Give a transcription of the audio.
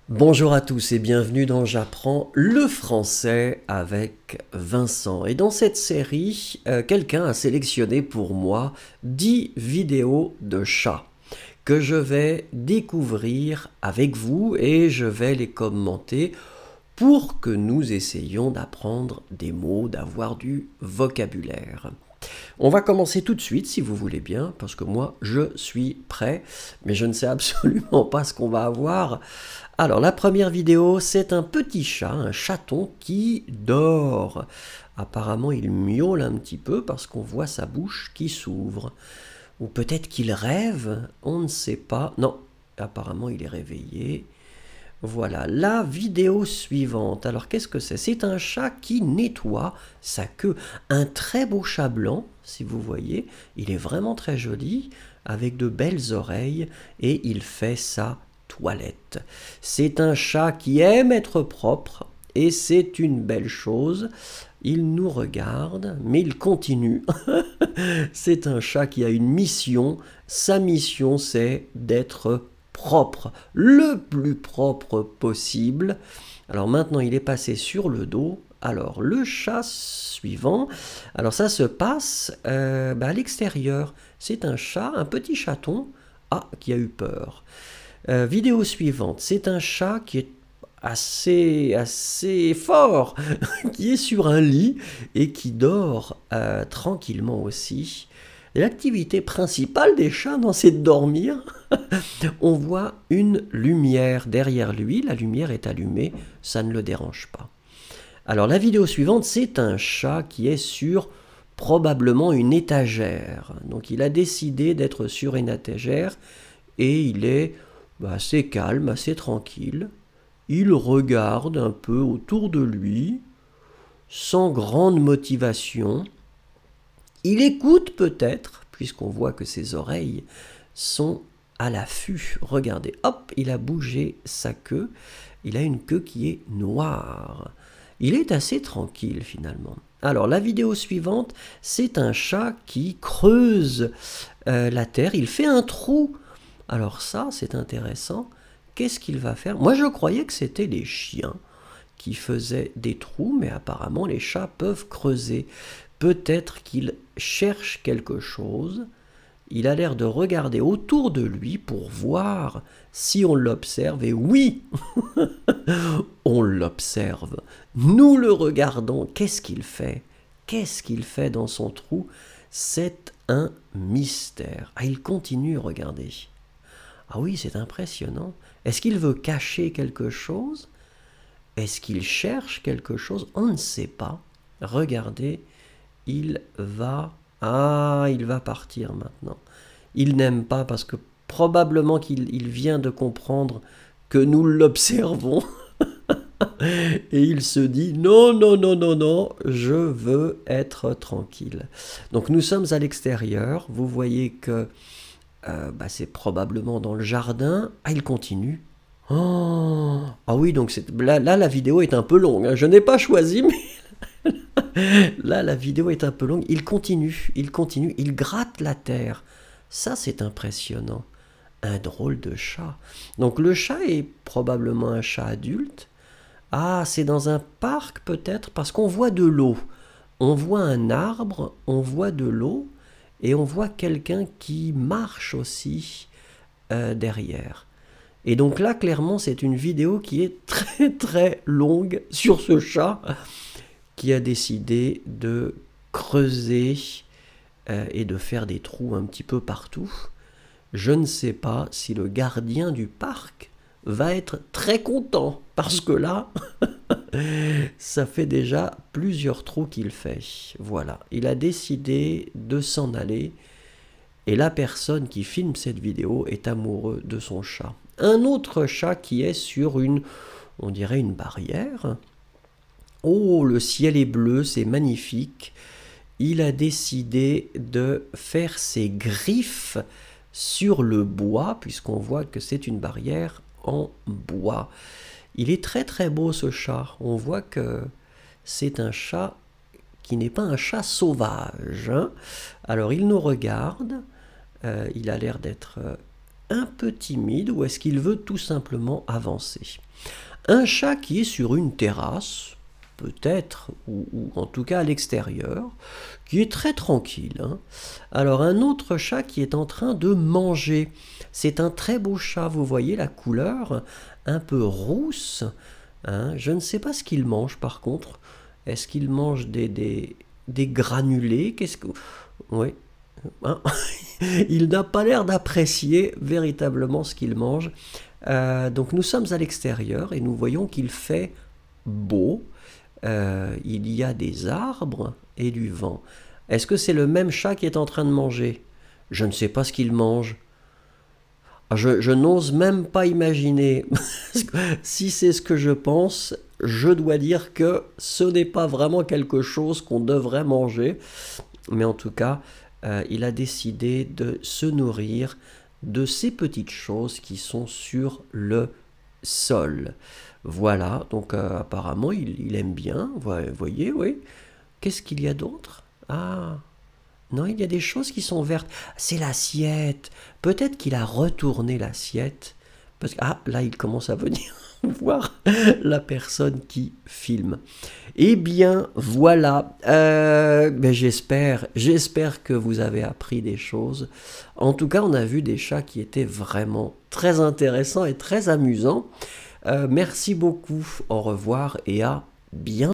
Bonjour à tous et bienvenue dans J'apprends le français avec Vincent. Et dans cette série, quelqu'un a sélectionné pour moi 10 vidéos de chats que je vais découvrir avec vous et je vais les commenter pour que nous essayions d'apprendre des mots, d'avoir du vocabulaire. On va commencer tout de suite si vous voulez bien, parce que moi je suis prêt, mais je ne sais absolument pas ce qu'on va avoir. Alors la première vidéo, c'est un petit chat, un chaton qui dort. Apparemment il miaule un petit peu parce qu'on voit sa bouche qui s'ouvre. Ou peut-être qu'il rêve, on ne sait pas. Non, apparemment il est réveillé. Voilà, la vidéo suivante. Alors qu'est-ce que c'est? C'est un chat qui nettoie sa queue. Un très beau chat blanc, si vous voyez. Il est vraiment très joli, avec de belles oreilles, et il fait sa toilette. C'est un chat qui aime être propre, et c'est une belle chose. Il nous regarde, mais il continue. C'est un chat qui a une mission. Sa mission, c'est d'être propre, le plus propre possible. Alors maintenant, il est passé sur le dos. Alors, le chat suivant, alors ça se passe à l'extérieur. C'est un chat, un petit chaton, qui a eu peur. Vidéo suivante, c'est un chat qui est assez fort, qui est sur un lit et qui dort tranquillement aussi. L'activité principale des chats, c'est de dormir. On voit une lumière derrière lui, la lumière est allumée, ça ne le dérange pas. Alors la vidéo suivante, c'est un chat qui est sur probablement une étagère. Donc il a décidé d'être sur une étagère et il est assez calme, assez tranquille. Il regarde un peu autour de lui, sans grande motivation. Il écoute peut-être, puisqu'on voit que ses oreilles sont à l'affût. Regardez, hop, il a bougé sa queue. Il a une queue qui est noire. Il est assez tranquille finalement. Alors la vidéo suivante, c'est un chat qui creuse la terre. Il fait un trou. Alors ça, c'est intéressant. Qu'est-ce qu'il va faire? Moi, je croyais que c'était les chiens qui faisaient des trous, mais apparemment les chats peuvent creuser. Peut-être qu'il cherche quelque chose. Il a l'air de regarder autour de lui pour voir si on l'observe. Et oui, on l'observe. Nous le regardons. Qu'est-ce qu'il fait? Qu'est-ce qu'il fait dans son trou? C'est un mystère. Il continue, regardez. Ah oui, c'est impressionnant. Est-ce qu'il veut cacher quelque chose? Est-ce qu'il cherche quelque chose? On ne sait pas. Regardez, il va partir maintenant. Il n'aime pas parce que probablement qu'il vient de comprendre que nous l'observons. Et il se dit non, non, non, non, non, je veux être tranquille. Donc nous sommes à l'extérieur. Vous voyez que c'est probablement dans le jardin. Il continue. Oh, ah oui, donc là, la vidéo est un peu longue, hein. Je n'ai pas choisi, mais là, la vidéo est un peu longue. Il continue, il gratte la terre. Ça, c'est impressionnant. Un drôle de chat. Donc le chat est probablement un chat adulte. Ah, c'est dans un parc peut-être, parce qu'on voit de l'eau. On voit un arbre, on voit de l'eau, et on voit quelqu'un qui marche aussi derrière. Et donc là, clairement, c'est une vidéo qui est très très longue sur ce chat qui a décidé de creuser et de faire des trous un petit peu partout. Je ne sais pas si le gardien du parc va être très content, parce que là, ça fait déjà plusieurs trous qu'il fait. Voilà, il a décidé de s'en aller, et la personne qui filme cette vidéo est amoureux de son chat. Un autre chat qui est sur on dirait une barrière. Oh, le ciel est bleu, c'est magnifique. Il a décidé de faire ses griffes sur le bois, puisqu'on voit que c'est une barrière en bois. Il est très très beau ce chat. On voit que c'est un chat qui n'est pas un chat sauvage, hein. Alors il nous regarde, il a l'air d'être un peu timide ou est-ce qu'il veut tout simplement avancer? Un chat qui est sur une terrasse, peut-être, ou en tout cas à l'extérieur, qui est très tranquille, hein. Alors un autre chat qui est en train de manger. C'est un très beau chat, vous voyez la couleur, un peu rousse, hein. Je ne sais pas ce qu'il mange par contre. Est-ce qu'il mange des granulés? Qu'est-ce que... Oui. Hein. Il n'a pas l'air d'apprécier véritablement ce qu'il mange. Donc nous sommes à l'extérieur et nous voyons qu'il fait beau. Il y a des arbres et du vent. Est-ce que c'est le même chat qui est en train de manger? Je ne sais pas ce qu'il mange. Je n'ose même pas imaginer. Si c'est ce que je pense, je dois dire que ce n'est pas vraiment quelque chose qu'on devrait manger. Mais en tout cas, il a décidé de se nourrir de ces petites choses qui sont sur le sol. Voilà, donc apparemment il aime bien, vous voyez, oui. Qu'est-ce qu'il y a d'autre? Ah, non, il y a des choses qui sont vertes. C'est l'assiette. Peut-être qu'il a retourné l'assiette. Parce que, ah, là, il commence à venir voir la personne qui filme. Eh bien, voilà. Ben, j'espère que vous avez appris des choses. En tout cas, on a vu des chats qui étaient vraiment très intéressants et très amusants. Merci beaucoup. Au revoir et à bientôt.